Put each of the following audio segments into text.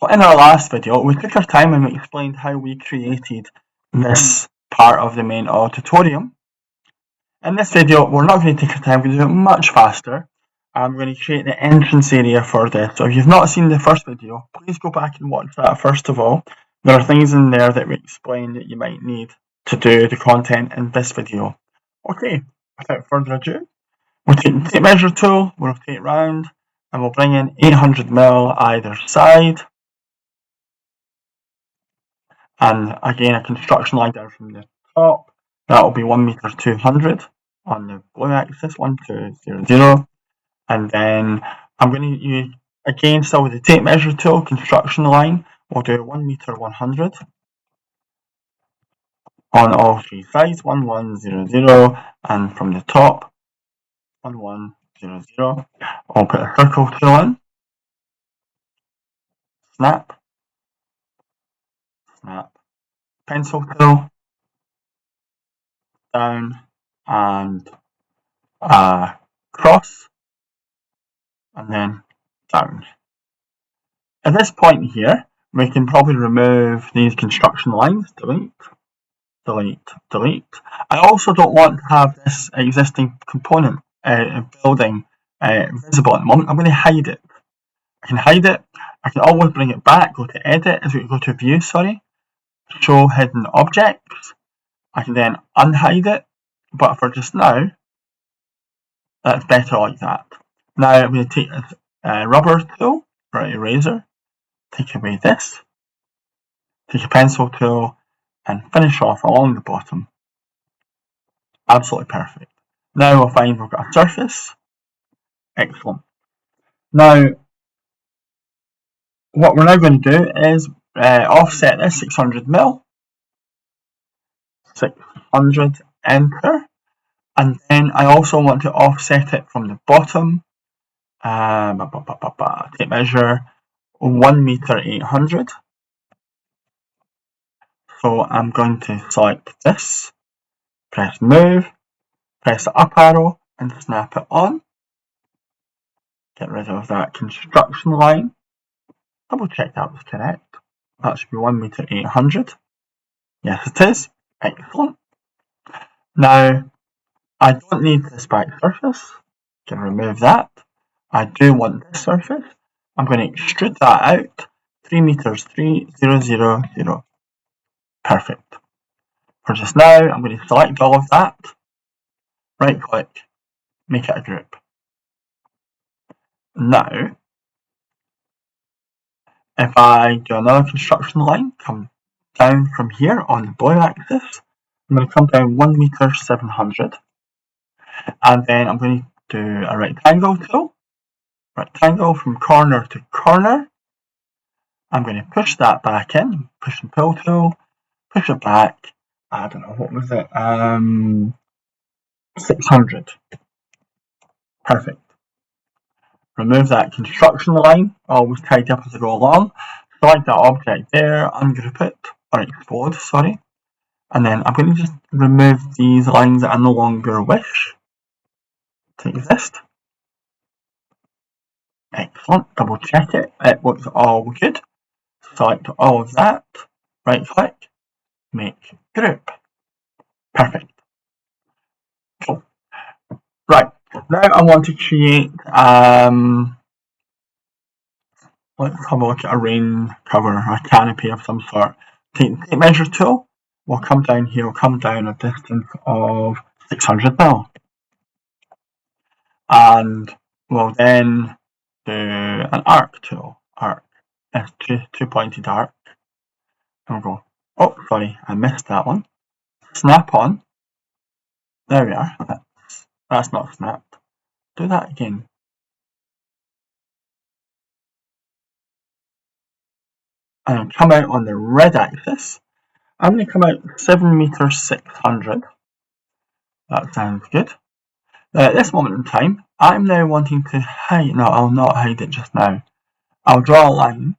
So in our last video, we took our time and we explained how we created this part of the main auditorium. In this video, we're not going to take our time, we're going to do it much faster. I'm going to create the entrance area for this. So if you've not seen the first video, please go back and watch that first of all. There are things in there that we explain that you might need to do the content in this video. Okay, without further ado, we'll take the tape measure tool, we'll rotate round, and we'll bring in 800mm either side. And again, a construction line down from the top. That will be 1m200 on the blue axis, 1200. And then I'm going to use, again, still with the tape measure tool, construction line. We'll do 1m100 on all three sides, 1100, and from the top, 1100. I'll put a circle tool in, snap, snap, pencil tool, down, and cross, and then down. At this point here, we can probably remove these construction lines, delete, delete, delete. I also don't want to have this existing component building visible at the moment. I'm going to hide it. I can hide it. I can always bring it back, go to edit, go to view, show hidden objects. I can then unhide it, but for just now, that's better like that. Now I'm going to take a rubber tool or an eraser, take away this, take a pencil tool, and finish off along the bottom. Absolutely perfect. Now we'll find we've got a surface. Excellent. Now, what we're now going to do is offset this 600mm. 600, enter. And then I also want to offset it from the bottom. Tape measure 1m800. So I'm going to select this, press move, press the up arrow and snap it on. Get rid of that construction line. Double check that was correct. That should be 1m800. Yes, it is. Excellent. Now, I don't need this back surface. Can remove that. I do want this surface. I'm going to extrude that out. 3 meters, 3000. Perfect. For just now, I'm going to select all of that. Right click, make it a group. Now, if I do another construction line, come down from here on the blue axis, I'm going to come down 1m700. And then I'm going to do a rectangle tool. Rectangle from corner to corner. I'm going to push that back in, push and pull tool, push it back. I don't know, what was it? 600. Perfect. Remove that construction line, always tidy up as I go along. Select that object there, ungroup it, or explode, sorry. And then I'm going to just remove these lines that I no longer wish to exist. Excellent, double check it, it looks all good. Select all of that, right click, make group. Perfect. Cool. Right, now I want to create, let's have a look at a rain cover, a canopy of some sort. Take the tape measure tool, we'll come down here, we'll come down a distance of 600mm. And we'll then do an arc tool, arc, two pointed arc. And we'll go, oh sorry, I missed that one. Snap on. There we are. That's not snapped. Do that again. And come out on the red axis. I'm going to come out 7m600. That sounds good. Now at this moment in time, I'm now wanting to hide. No, I'll not hide it just now. I'll draw a line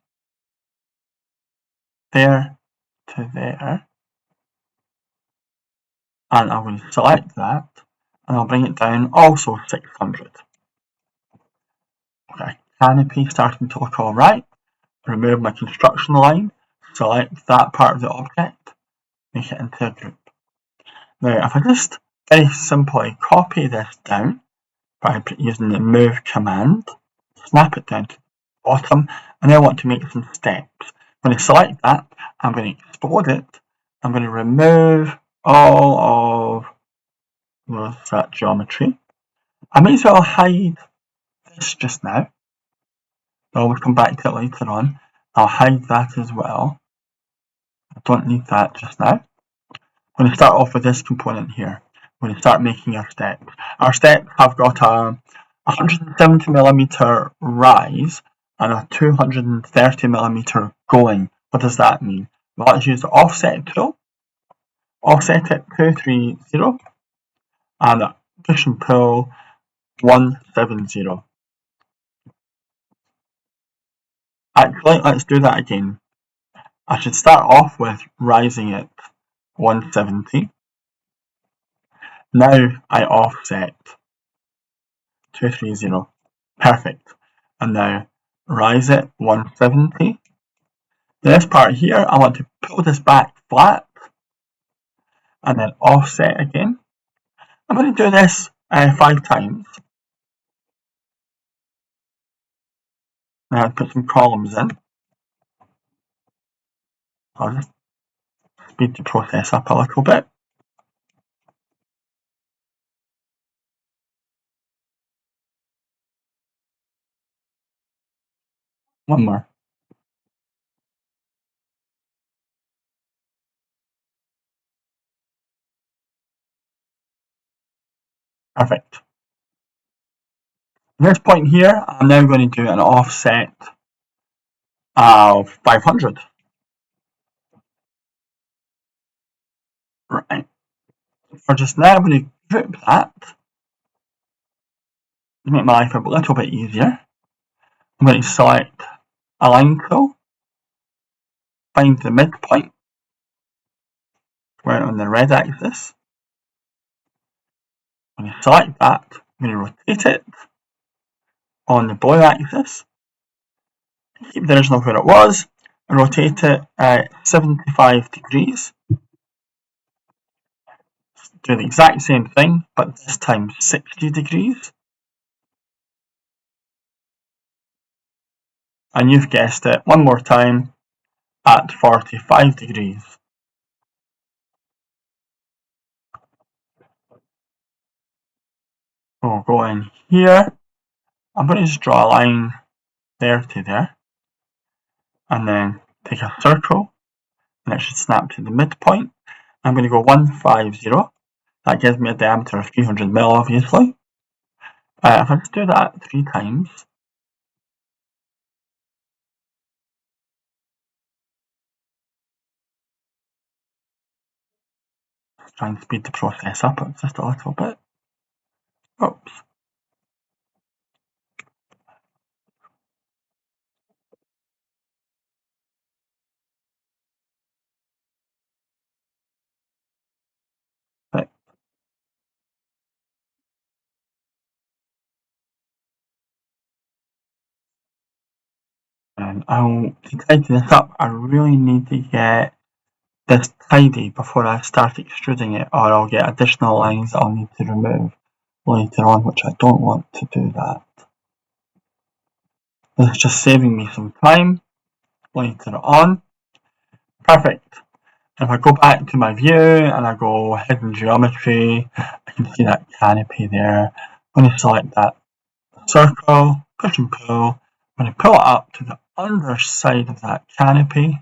there to there. And I'm going to select that. And I'll bring it down also 600. Okay, canopy starting to look alright. remove my construction line, select that part of the object, make it into a group. Now, if I just very simply copy this down by using the move command, snap it down to the bottom, and I want to make some steps. I'm going to select that, I'm going to explode it, I'm going to remove all of that geometry. I may as well hide this just now. I'll come back to it later on. I'll hide that as well. I don't need that just now. I'm going to start off with this component here. I'm going to start making our steps. Our steps have got a 170mm rise and a 230mm going. What does that mean? Well, let's use the offset tool. Offset it 230 and push and pull 170. Actually, let's do that again. I should start off with rising it 170. Now I offset 230. Perfect. And now rise it 170. This part here, I want to pull this back flat and then offset again. I'm going to do this 5 times. Now put some columns in. I'll just speed the process up a little bit. One more. Perfect. At this point here, I'm now going to do an offset of 500. Right. For just now, I'm going to group that to make my life a little bit easier. I'm going to select Align tool, find the midpoint, where on the red axis. I'm going to select that, I'm going to rotate it on the blue axis, keep the original where it was, and rotate it at 75 degrees. Do the exact same thing, but this time 60 degrees. And you've guessed it, one more time, at 45 degrees. We'll go in here. I'm going to just draw a line there to there, and then take a circle, and it should snap to the midpoint. I'm going to go 150. That gives me a diameter of 300mm, obviously. If I just do that 3 times, let's try and speed the process up just a little bit. Oops. Right. And to tidy this up, I really need to get this tidy before I start extruding it, or I'll get additional lines that I'll need to remove later on, which I don't want to do that. This is just saving me some time later on. Perfect. If I go back to my view and I go hidden geometry, I can see that canopy there. I'm going to select that circle, push and pull. I'm going to pull it up to the underside of that canopy.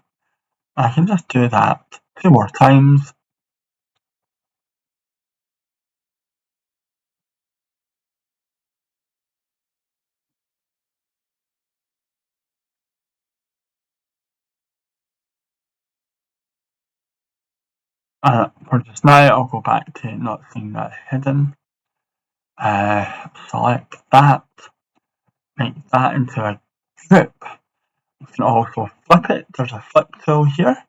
I can just do that 2 more times. For just now, I'll go back to not seeing that hidden. Select that, make that into a group. You can also flip it. There's a flip tool here.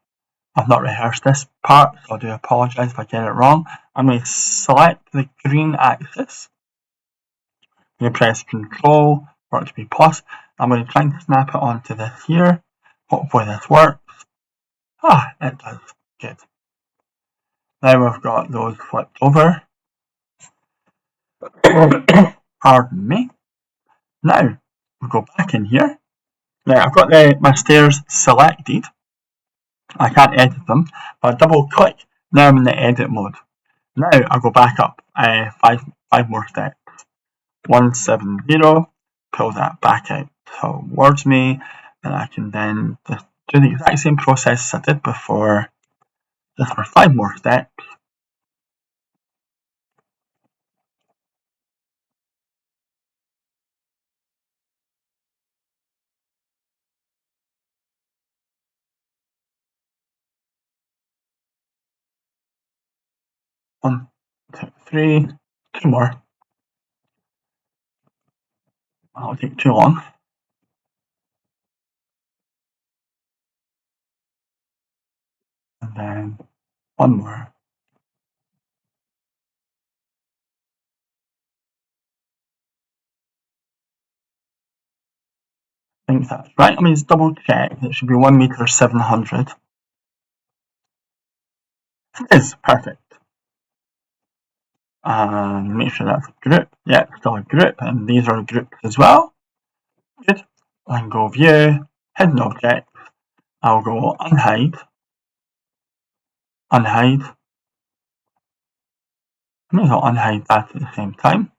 I've not rehearsed this part, so I do apologise if I get it wrong. I'm going to select the green axis. I'm going to press Control for it to be plus. I'm going to try and snap it onto this here. Hopefully this works. It does. Good. Now we've got those flipped over. Pardon me. Now we'll go back in here. Now I've got my stairs selected. I can't edit them, but I double click. Now I'm in the edit mode. Now I'll go back up five more steps. 170, pull that back out towards me, and I can then just do the exact same process I did before, just for 5 more steps. One, two, three, 2 more. That'll take too long. And then 1 more. I think that's right. Let me just double check. It should be 1 meter 700. It is perfect. And make sure that's a group. Yeah, still a group, and these are groups as well. Good. And go view, hidden object. I'll go unhide. I may as well unhide that at the same time.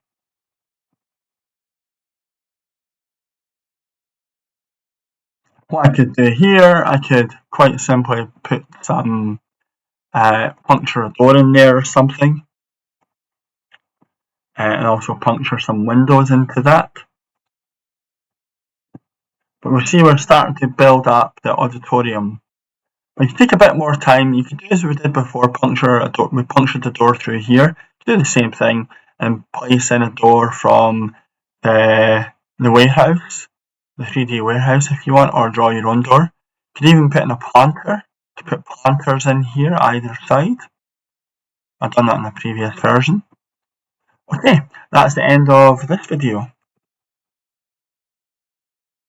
What I could do here, I could quite simply put some puncture a door in there or something, and also puncture some windows into that. But we'll see we're starting to build up the auditorium. We can take a bit more time. You can do as we did before, puncture a door. We punctured the door through here. Do the same thing and place in a door from the warehouse, the 3D warehouse if you want, or draw your own door. You can even put in a planter to put planters in here either side. I've done that in a previous version. Okay, that's the end of this video.